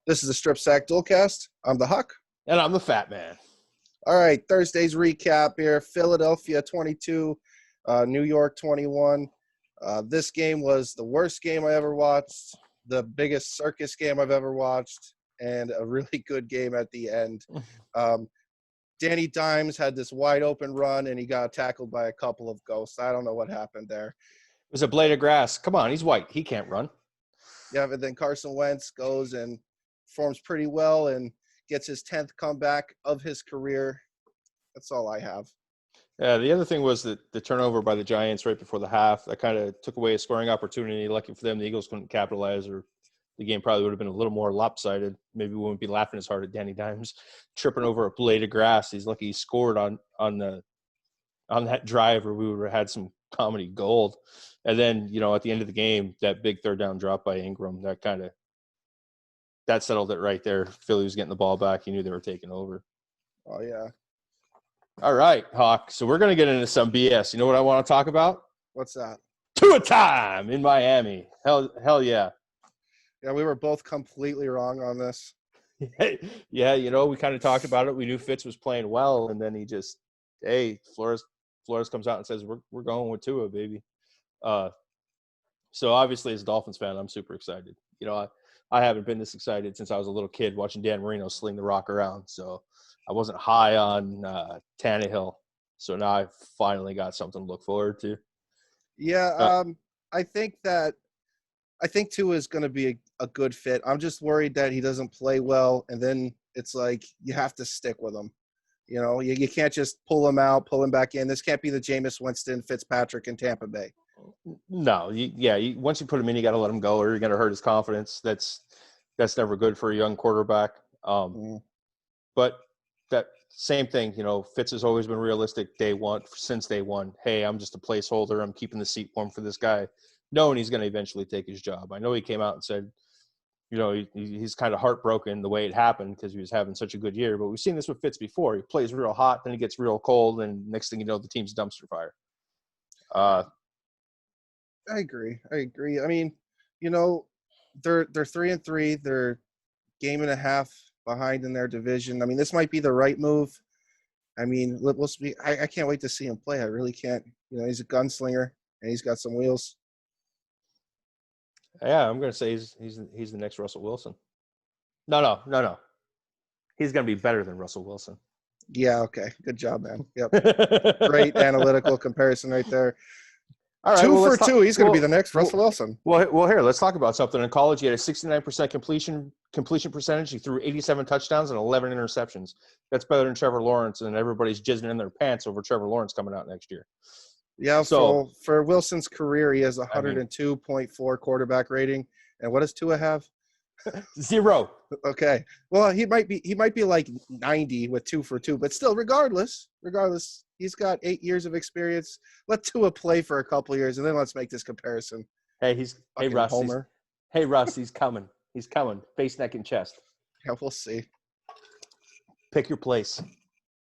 This is the STRIPSACK DUALCAST. I'm the Huck. And I'm the Fat Man. All right, Thursday's recap here. Philadelphia 22, New York 21. This game was the worst game I ever watched, the biggest circus game I've ever watched, and a really good game at the end. Danny Dimes had this wide open run, and he got tackled by a couple of ghosts. I don't know what happened there. It was a blade of grass. Come on, he's white. He can't run. Yeah, but then Carson Wentz goes and performs pretty well and gets his 10th comeback of his career. That's all I have. Yeah, the other thing was that the turnover by the Giants right before the half, that kind of took away a scoring opportunity. Lucky for them, the Eagles couldn't capitalize, or the game probably would have been a little more lopsided. Maybe we wouldn't be laughing as hard at Danny Dimes tripping over a blade of grass. He's lucky he scored on that drive, or we would have had some comedy gold. And then, at the end of the game, that big third down drop by Ingram, that settled it right there. Philly was getting the ball back. He knew they were taking over. Oh, yeah. All right, Hawk. So we're going to get into some BS. You know what I want to talk about? What's that? TUA time in Miami. Hell yeah. Yeah, we were both completely wrong on this. Yeah, we kind of talked about it. We knew Fitz was playing well, and then he just, Flores comes out and says, we're going with Tua, baby. So obviously as a Dolphins fan, I'm super excited. I haven't been this excited since I was a little kid watching Dan Marino sling the rock around. So I wasn't high on Tannehill. So now I've finally got something to look forward to. Yeah, I think Tua is going to be a good fit. I'm just worried that he doesn't play well, and then it's like you have to stick with him. You can't just pull him out, pull him back in. This can't be the Jameis Winston, Fitzpatrick in Tampa Bay. No, once you put him in, you got to let him go, or you're going to hurt his confidence. That's never good for a young quarterback. But that same thing, Fitz has always been realistic since day one. Hey, I'm just a placeholder. I'm keeping the seat warm for this guy, knowing he's going to eventually take his job. I know he came out and said, he's kind of heartbroken the way it happened because he was having such a good year. But we've seen this with Fitz before. He plays real hot, then he gets real cold, and next thing you know, the team's dumpster fire. I agree. I mean, they're 3-3. They're game and a half behind in their division. I mean, this might be the right move. I mean, we'll see. I can't wait to see him play. I really can't. He's a gunslinger and he's got some wheels. Yeah, I'm going to say he's the next Russell Wilson. No. He's going to be better than Russell Wilson. Yeah, okay. Good job, man. Yep. Great analytical comparison right there. All right, 2 for 2. He's going to be the next Russell Wilson. Well, here, let's talk about something. In college, he had a 69% completion percentage. He threw 87 touchdowns and 11 interceptions. That's better than Trevor Lawrence, and everybody's jizzing in their pants over Trevor Lawrence coming out next year. Yeah, so for Wilson's career, he has 102.4 quarterback rating. And what does Tua have? 0. Okay. Well, he might be like 90 with 2 for 2, but still, regardless, he's got 8 years of experience. Let Tua play for a couple of years, and then let's make this comparison. Hey, Russ. Homer. Russ, he's coming. He's coming. Face, neck, and chest. Yeah, we'll see. Pick your place.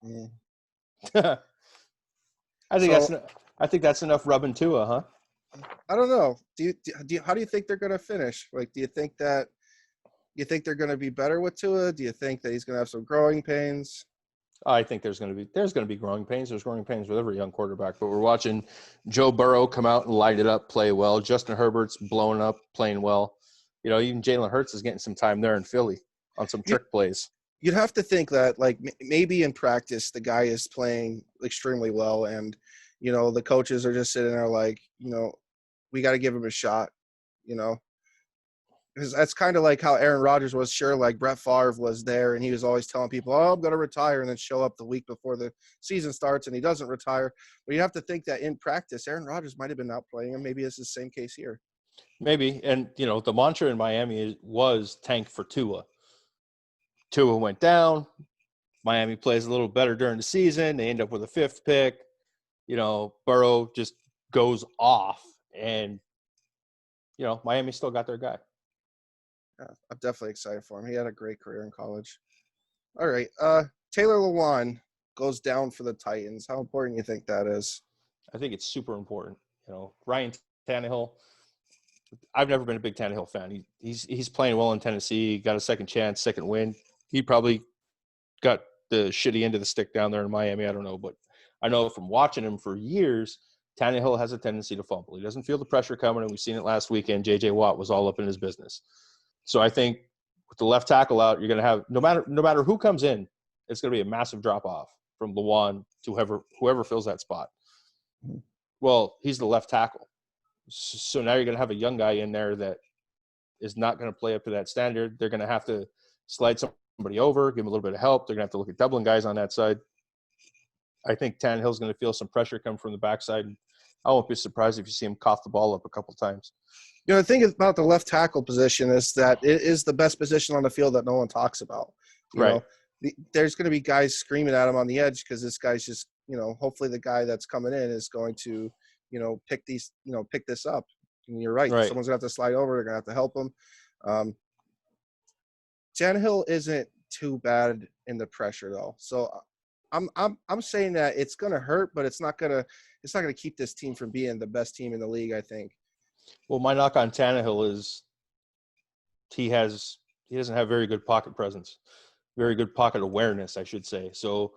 Yeah. I think that's enough rubbing Tua, huh? I don't know. How do you think they're going to finish? Like, do you think they're going to be better with Tua? Do you think that he's going to have some growing pains? I think there's going to be growing pains. There's growing pains with every young quarterback, but we're watching Joe Burrow come out and light it up, play well. Justin Herbert's blowing up, playing well. Even Jalen Hurts is getting some time there in Philly on some trick plays. You'd have to think that, like, maybe in practice the guy is playing extremely well, and the coaches are just sitting there like, we got to give him a shot, because that's kind of like how Aaron Rodgers was. Sure, like Brett Favre was there, and he was always telling people, "Oh, I'm going to retire," and then show up the week before the season starts, and he doesn't retire. But you have to think that in practice, Aaron Rodgers might have been out playing him. Maybe it's the same case here. Maybe, and the mantra in Miami was tank for Tua. Tua went down. Miami plays a little better during the season. They end up with a 5th pick. Burrow just goes off, and Miami still got their guy. Yeah, I'm definitely excited for him. He had a great career in college. All right, Taylor Lewan goes down for the Titans. How important do you think that is? I think it's super important. Ryan Tannehill, I've never been a big Tannehill fan. He's playing well in Tennessee. Got a second chance, second win. He probably got the shitty end of the stick down there in Miami. I don't know, but I know from watching him for years, Tannehill has a tendency to fumble. He doesn't feel the pressure coming, and we've seen it last weekend. J.J. Watt was all up in his business. So I think with the left tackle out, you're going to have no matter who comes in, it's going to be a massive drop off from Lewan to whoever fills that spot. Well, he's the left tackle. So now you're going to have a young guy in there that is not going to play up to that standard. They're going to have to slide somebody over, give him a little bit of help. They're going to have to look at doubling guys on that side. I think Tannehill's going to feel some pressure come from the backside. I won't be surprised if you see him cough the ball up a couple times. You know, the thing about the left tackle position is that it is the best position on the field that no one talks about. You know, there's going to be guys screaming at him on the edge because this guy's just, you know, hopefully the guy that's coming in is going to, you know, pick this up. And you're right. Someone's going to have to slide over. They're going to have to help him. Tannehill isn't too bad in the pressure though. So I'm saying that it's going to hurt, but it's not going to keep this team from being the best team in the league, I think. Well, my knock on Tannehill is he doesn't have very good pocket presence, very good pocket awareness, I should say. So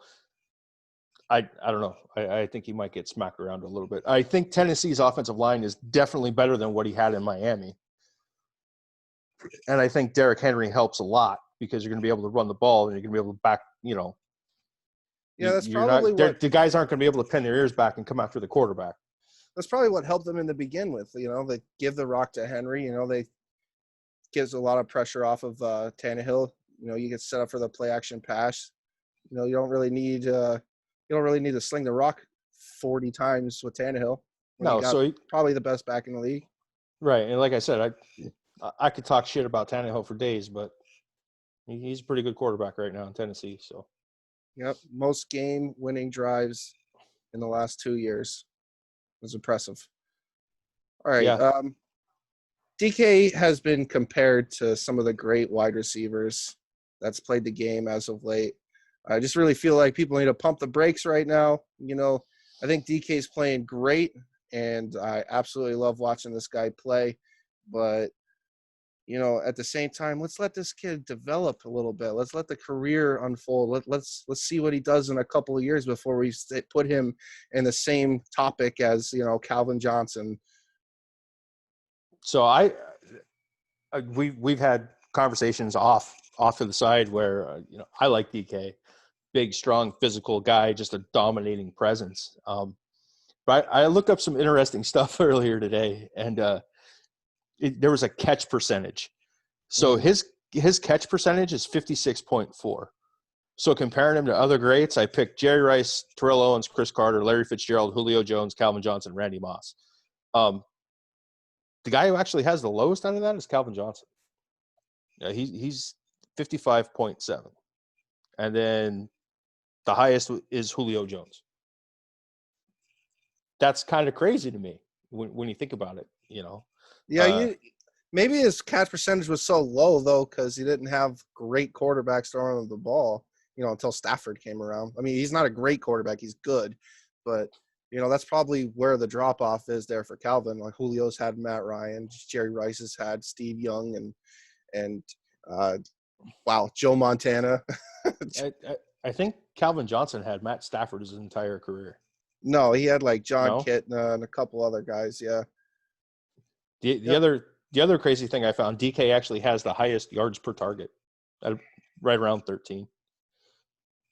I don't know. I think he might get smacked around a little bit. I think Tennessee's offensive line is definitely better than what he had in Miami. And I think Derrick Henry helps a lot because you're going to be able to run the ball and you're going to be able to back, you know. Yeah, that's probably the guys aren't going to be able to pin their ears back and come after the quarterback. That's probably what helped them in the begin with. You know, they give the rock to Henry. You know, they gives a lot of pressure off of Tannehill. You know, you get set up for the play action pass. You know, you don't really need to sling the rock 40 times with Tannehill. No, so probably the best back in the league. Right, and like I said, I could talk shit about Tannehill for days, but he's a pretty good quarterback right now in Tennessee. So, yep, most game-winning drives in the last 2 years. It was impressive. All right, yeah. DK has been compared to some of the great wide receivers that's played the game as of late. I just really feel like people need to pump the brakes right now. You know, I think DK's playing great, and I absolutely love watching this guy play. But, you know, at the same time, let's let this kid develop a little bit. Let's let the career unfold. Let's see what he does in a couple of years before we put him in the same topic as, you know, Calvin Johnson. So we've had conversations off to the side where you know, I like DK, big, strong, physical guy, just a dominating presence. But I looked up some interesting stuff earlier today, and there was a catch percentage. So his catch percentage is 56.4. So comparing him to other greats, I picked Jerry Rice, Terrell Owens, Chris Carter, Larry Fitzgerald, Julio Jones, Calvin Johnson, Randy Moss. The guy who actually has the lowest out of that is Calvin Johnson. Yeah, he's 55.7. And then the highest is Julio Jones. That's kind of crazy to me when you think about it, you know. Yeah, maybe his catch percentage was so low, though, because he didn't have great quarterbacks throwing him the ball, you know, until Stafford came around. I mean, he's not a great quarterback. He's good. But, you know, that's probably where the drop-off is there for Calvin. Like, Julio's had Matt Ryan. Jerry Rice has had Steve Young and Joe Montana. I think Calvin Johnson had Matt Stafford his entire career. No, he had, like, John Kitna and a couple other guys, yeah. The other crazy thing I found, DK actually has the highest yards per target, at right around 13.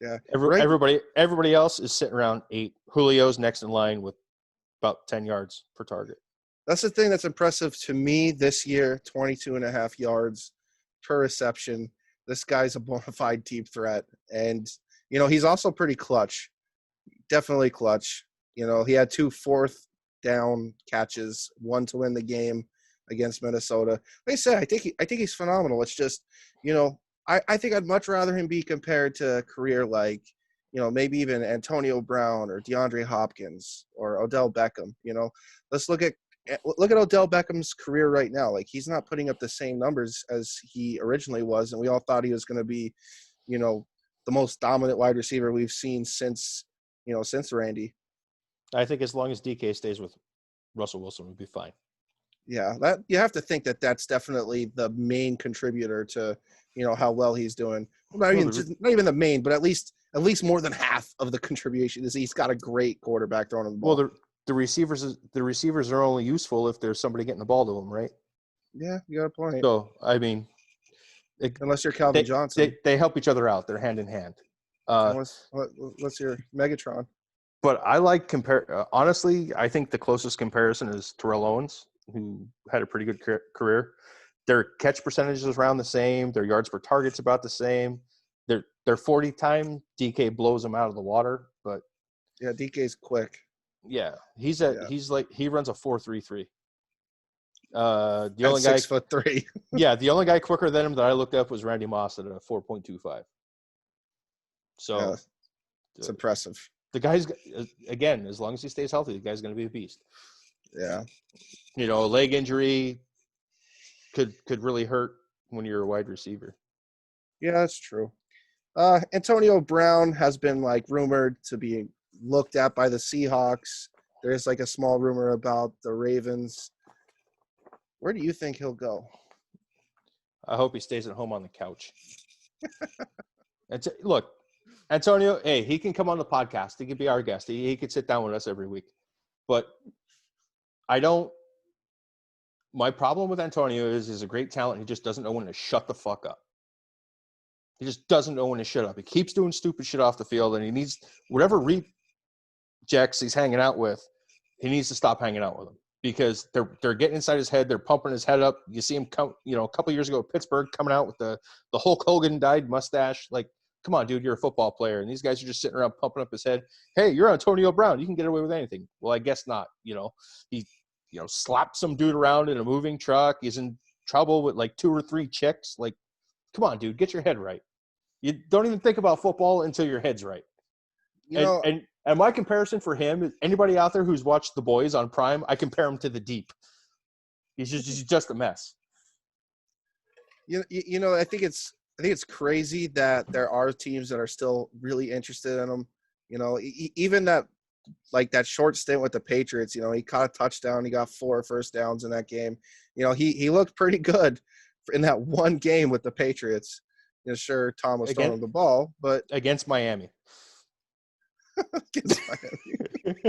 Yeah. Everybody else is sitting around 8. Julio's next in line with about 10 yards per target. That's the thing that's impressive to me this year, 22.5 yards per reception. This guy's a bona fide deep threat. And, you know, he's also pretty clutch. Definitely clutch. You know, he had 2 fourth down catches, one to win the game against Minnesota. Like I said, I think he's phenomenal. It's just, you know, I think I'd much rather him be compared to a career like, you know, maybe even Antonio Brown or DeAndre Hopkins or Odell Beckham. You know, let's look at Odell Beckham's career right now. Like, he's not putting up the same numbers as he originally was, and we all thought he was going to be, you know, the most dominant wide receiver we've seen since Randy. I think as long as DK stays with Russell Wilson, we'll be fine. Yeah, that you have to think that that's definitely the main contributor to how well he's doing. Well, Well, not even the main, but at least more than half of the contribution is he's got a great quarterback throwing him the ball. well, the receivers are only useful if there's somebody getting the ball to them, right? Yeah, you got a point. So I mean, Unless you're Calvin Johnson. they help each other out. They're hand in hand. What's your Megatron? But I honestly, I think the closest comparison is Terrell Owens, who had a pretty good career. Their catch percentage is around the same. Their yards per target's about the same. Their 40 time DK blows them out of the water. But yeah, DK's quick. Yeah, he runs a 4.33. The at only guy 6'3". Yeah, the only guy quicker than him that I looked up was Randy Moss at a 4.25. So yeah, it's impressive. The guy's, again, as long as he stays healthy, the guy's going to be a beast. Yeah. A leg injury could really hurt when you're a wide receiver. Yeah, that's true. Antonio Brown has been rumored to be looked at by the Seahawks. There's a small rumor about the Ravens. Where do you think he'll go? I hope he stays at home on the couch. Look, Antonio, hey, he can come on the podcast. He could be our guest. He could sit down with us every week. But my problem with Antonio is he's a great talent. He just doesn't know when to shut the fuck up. He just doesn't know when to shut up. He keeps doing stupid shit off the field, and he needs whatever rejects he's hanging out with, he needs to stop hanging out with them because they're getting inside his head. They're pumping his head up. You see him come, a couple years ago at Pittsburgh coming out with the Hulk Hogan dyed mustache. Come on, dude, you're a football player. And these guys are just sitting around pumping up his head. Hey, you're Antonio Brown. You can get away with anything. Well, I guess not. He slapped some dude around in a moving truck. He's in trouble with 2 or 3 chicks. Come on, dude, get your head right. You don't even think about football until your head's right. And my comparison for him is anybody out there who's watched The Boys on Prime, I compare him to the Deep. He's just a mess. I think it's crazy that there are teams that are still really interested in him. Even that that short stint with the Patriots, he caught a touchdown. He got 4 first downs in that game. He looked pretty good in that one game with the Patriots. Sure, Tom was throwing him the ball, but against Miami. Against Miami.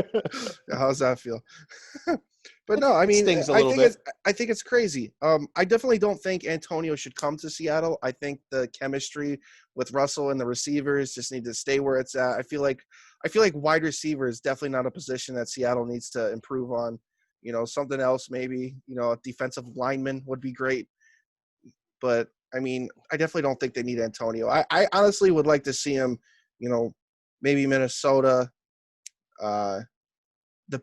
How's that feel? But no, I mean, I think it's crazy. I definitely don't think Antonio should come to Seattle. I think the chemistry with Russell and the receivers just need to stay where it's at. I feel like wide receiver is definitely not a position that Seattle needs to improve on. Something else maybe. A defensive lineman would be great. But I mean, I definitely don't think they need Antonio. I honestly would like to see him, maybe Minnesota, the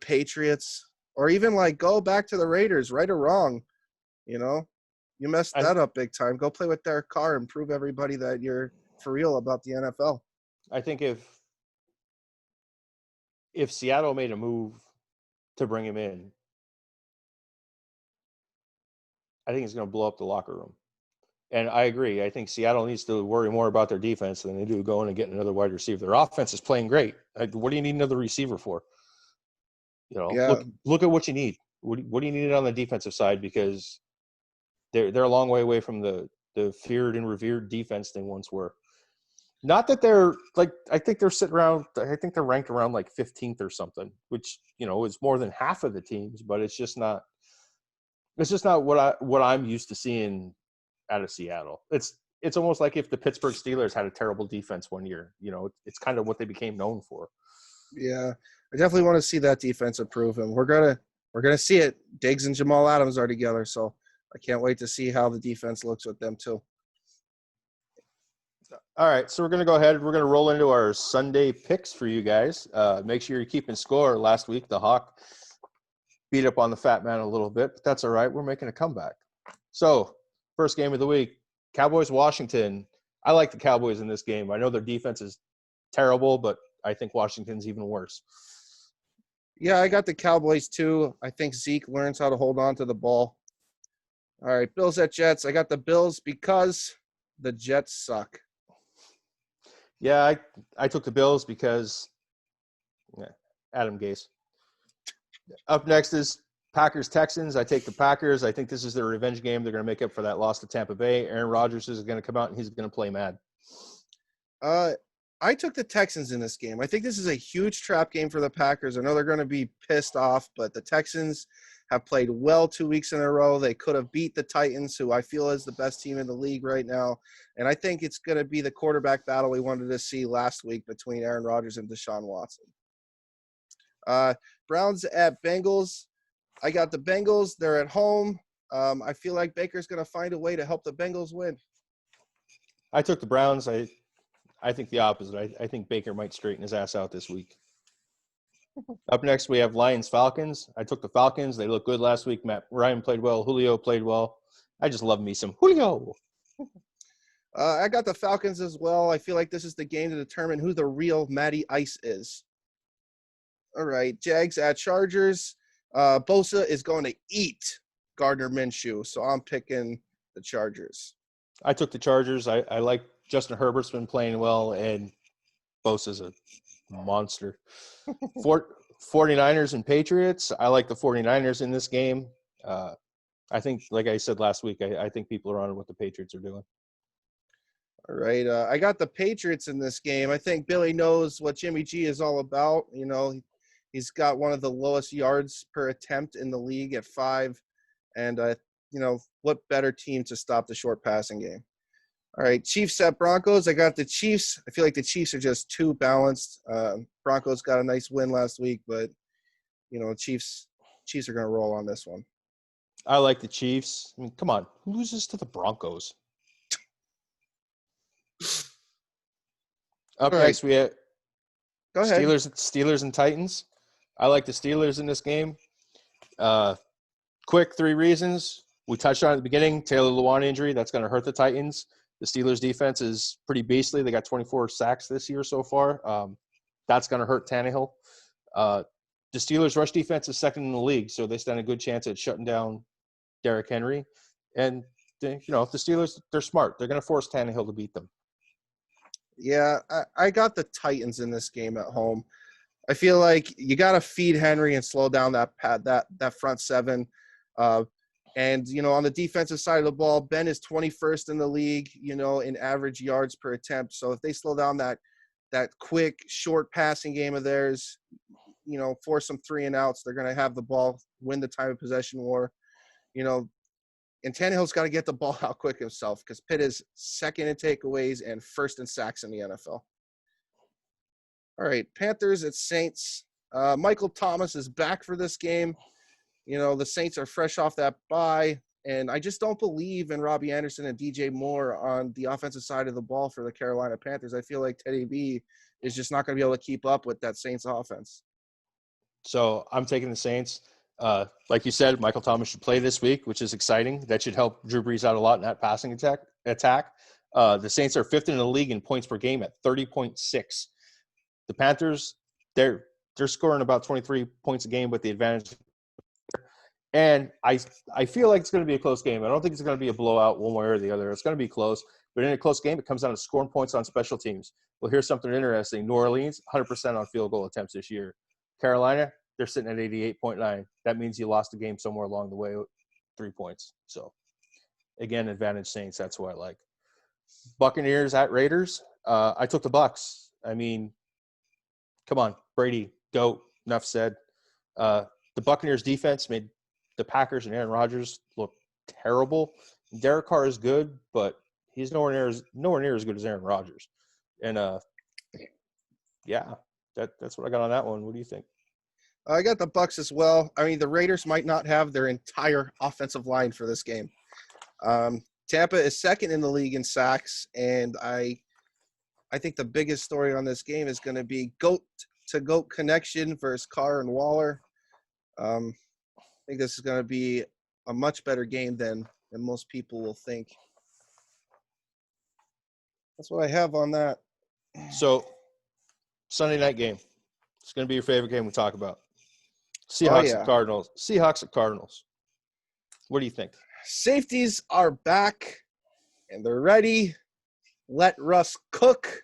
Patriots, or even go back to the Raiders, right or wrong. You messed that up big time. Go play with Derek Carr and prove everybody that you're for real about the NFL. I think if Seattle made a move to bring him in, I think it's going to blow up the locker room. And I agree. I think Seattle needs to worry more about their defense than they do going and getting another wide receiver. Their offense is playing great. What do you need another receiver for? Look at what you need. What do you need on the defensive side? Because they're a long way away from the feared and revered defense they once were. Not that they're I think they're sitting around. I think they're ranked around 15th or something, which is more than half of the teams. But it's just not. It's just not what I'm used to seeing out of Seattle. It's almost like if the Pittsburgh Steelers had a terrible defense one year. It's kind of what they became known for. Yeah, I definitely want to see that defense improve, and we're gonna see it. Diggs and Jamal Adams are together, so I can't wait to see how the defense looks with them too. All right, so we're going to go ahead. We're going to roll into our Sunday picks for you guys. Make sure you're keeping score. Last week, the Hawk beat up on the Fat Man a little bit, but that's all right. We're making a comeback. So, first game of the week, Cowboys-Washington. I like the Cowboys in this game. I know their defense is terrible, but I think Washington's even worse. Yeah, I got the Cowboys too. I think Zeke learns how to hold on to the ball. All right, Bills at Jets. I got the Bills because the Jets suck. Yeah, I took the Bills because Adam Gase. Up next is Packers-Texans, I take the Packers. I think this is their revenge game. They're going to make up for that loss to Tampa Bay. Aaron Rodgers is going to come out, and he's going to play mad. I took the Texans in this game. I think this is a huge trap game for the Packers. I know they're going to be pissed off, but the Texans have played well 2 weeks in a row. They could have beat the Titans, who I feel is the best team in the league right now. And I think it's going to be the quarterback battle we wanted to see last week between Aaron Rodgers and Deshaun Watson. Browns at Bengals. I got the Bengals. They're at home. I feel like Baker's going to find a way to help the Bengals win. I took the Browns. I think the opposite. I think Baker might straighten his ass out this week. Up next, we have Lions-Falcons. I took the Falcons. They looked good last week. Matt Ryan played well. Julio played well. I just love me some Julio. I got the Falcons as well. I feel like this is the game to determine who the real Matty Ice is. All right, Jags at Chargers. Bosa is going to eat Gardner Minshew, so I'm picking the Chargers. I took the Chargers. I like Justin Herbert's been playing well, and Bosa's a monster. 49ers and Patriots. I like the 49ers in this game. I think, like I said last week, I think people are on what the Patriots are doing. All right, I got the Patriots in this game. I think Billy knows what Jimmy G is all about. You know, he's got one of the lowest yards per attempt in the league at 5. And, you know, what better team to stop the short passing game? All right, Chiefs at Broncos. I got the Chiefs. I feel like the Chiefs are just too balanced. Broncos got a nice win last week, but, you know, Chiefs are going to roll on this one. I like the Chiefs. I mean, come on. Who loses to the Broncos? Up next, we have Go ahead. Steelers and Titans. I like the Steelers in this game. Quick 3 reasons. We touched on at the beginning, Taylor Lewan injury. That's going to hurt the Titans. The Steelers defense is pretty beastly. They got 24 sacks this year so far. That's going to hurt Tannehill. The Steelers rush defense is second in the league, so they stand a good chance at shutting down Derrick Henry. And, you know, if the Steelers, they're smart. They're going to force Tannehill to beat them. Yeah, I got the Titans in this game at home. I feel like you got to feed Henry and slow down that front seven. And, you know, on the defensive side of the ball, Ben is 21st in the league, you know, in average yards per attempt. So if they slow down that quick, short passing game of theirs, you know, force some 3 and outs, they're going to have the ball, win the time of possession war, you know. And Tannehill's got to get the ball out quick himself because Pitt is second in takeaways and first in sacks in the NFL. All right, Panthers at Saints. Michael Thomas is back for this game. You know, the Saints are fresh off that bye, and I just don't believe in Robbie Anderson and DJ Moore on the offensive side of the ball for the Carolina Panthers. I feel like Teddy B is just not going to be able to keep up with that Saints offense. So I'm taking the Saints. Like you said, Michael Thomas should play this week, which is exciting. That should help Drew Brees out a lot in that passing attack. The Saints are 5th in the league in points per game at 30.6. The Panthers, they're scoring about 23 points a game with the advantage. And I feel like it's going to be a close game. I don't think it's going to be a blowout one way or the other. It's going to be close. But in a close game, it comes down to scoring points on special teams. Well, here's something interesting. New Orleans, 100% on field goal attempts this year. Carolina, they're sitting at 88.9. That means you lost the game somewhere along the way, 3 points. So, again, advantage Saints. That's what I like. Buccaneers at Raiders. I took the Bucs. I mean, come on, Brady, GOAT, enough said. The Buccaneers defense made the Packers and Aaron Rodgers look terrible. Derek Carr is good, but he's nowhere near as good as Aaron Rodgers. And, yeah, that's what I got on that one. What do you think? I got the Bucs as well. I mean, the Raiders might not have their entire offensive line for this game. Tampa is second in the league in sacks, and I think the biggest story on this game is going to be goat-to-goat connection versus Carr and Waller. I think this is going to be a much better game than most people will think. That's what I have on that. So, Sunday night game. It's going to be your favorite game we talk about. Seahawks at Cardinals. Seahawks at Cardinals. What do you think? Safeties are back, and they're ready. Let Russ cook,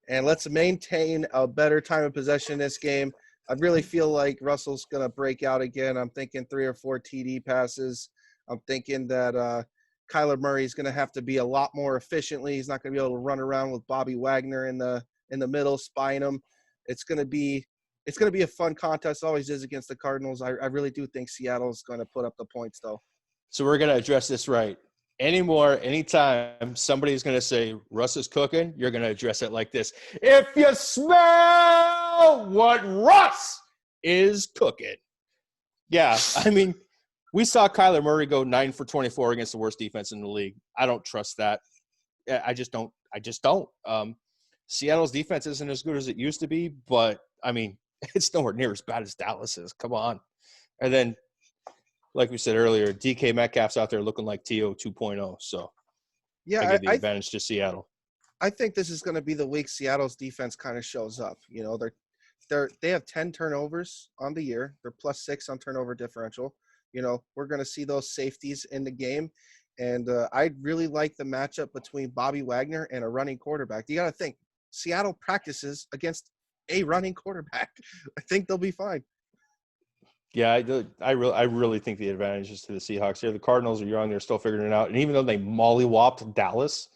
and let's maintain a better time of possession in this game. I really feel like Russell's going to break out again. I'm thinking 3 or 4 TD passes. I'm thinking that Kyler Murray is going to have to be a lot more efficiently. He's not going to be able to run around with Bobby Wagner in the middle, spying him. It's going to be a fun contest. Always is against the Cardinals. I really do think Seattle's going to put up the points, though. So we're going to address this right. Anytime somebody's going to say Russ is cooking, you're going to address it like this. If you smell what Russ is cooking. Yeah, I mean, we saw Kyler Murray go 9 for 24 against the worst defense in the league. I don't trust that. I just don't. Seattle's defense isn't as good as it used to be, but, I mean, it's nowhere near as bad as Dallas is. Come on. And then, like we said earlier, DK Metcalf's out there looking like TO 2.0. So, yeah, I give the advantage to Seattle. I think this is going to be the week Seattle's defense kind of shows up. You know, they have 10 turnovers on the year. They're +6 on turnover differential. You know, we're going to see those safeties in the game. And I really like the matchup between Bobby Wagner and a running quarterback. You got to think, Seattle practices against a running quarterback. I think they'll be fine. Yeah, I really think the advantage is to the Seahawks here. The Cardinals are young; they're still figuring it out. And even though they mollywhopped Dallas,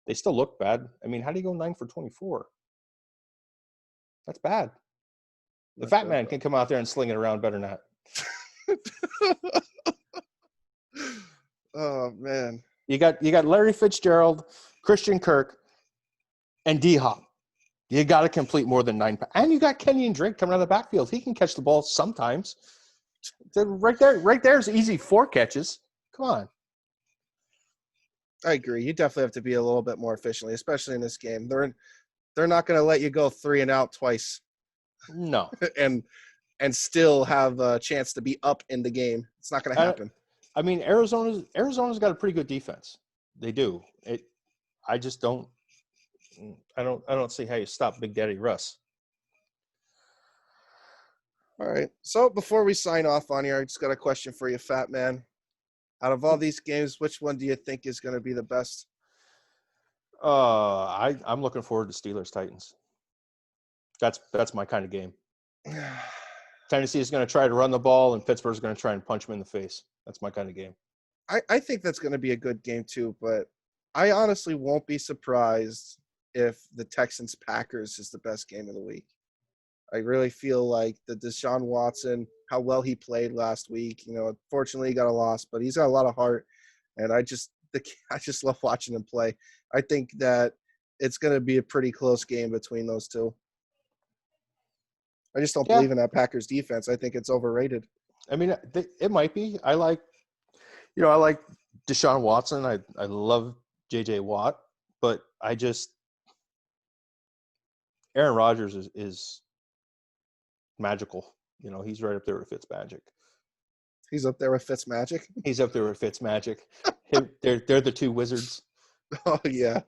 they still look bad. I mean, how do you go 9 for 24? That's bad. The fat man can come out there and sling it around better than that. Oh man, you got Larry Fitzgerald, Christian Kirk, and D-Hop. You got to complete more than 9. And you got Kenyon Drake coming out of the backfield. He can catch the ball sometimes. Right there's easy 4 catches. Come on. I agree. You definitely have to be a little bit more efficiently, especially in this game. They're not going to let you go 3 and out twice. No. and still have a chance to be up in the game. It's not going to happen. I mean, Arizona's got a pretty good defense. They do. I just don't. I don't see how you stop Big Daddy Russ. All right. So before we sign off on here, I just got a question for you, Fat Man. Out of all these games, which one do you think is going to be the best? I'm looking forward to Steelers Titans. That's my kind of game. Tennessee is going to try to run the ball, and Pittsburgh's going to try and punch him in the face. That's my kind of game. I think that's going to be a good game too, but I honestly won't be surprised if the Texans-Packers is the best game of the week. I really feel like the Deshaun Watson, how well he played last week. You know, unfortunately he got a loss, but he's got a lot of heart, and I just love watching him play. I think that it's going to be a pretty close game between those two. I just don't believe in that Packers defense. I think it's overrated. I mean, it might be. I like Deshaun Watson. I love J.J. Watt, but Aaron Rodgers is magical. You know, he's right up there with Fitzmagic. He's up there with Fitzmagic? He's up there with Fitzmagic. They're the two wizards. Oh, yeah.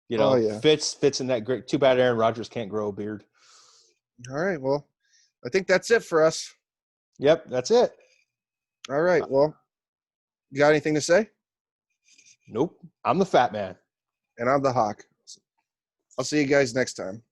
You know, Fitz in that great. Too bad Aaron Rodgers can't grow a beard. All right. Well, I think that's it for us. Yep, that's it. All right. Well, you got anything to say? Nope. I'm the Fat Man. And I'm the Hawk. I'll see you guys next time.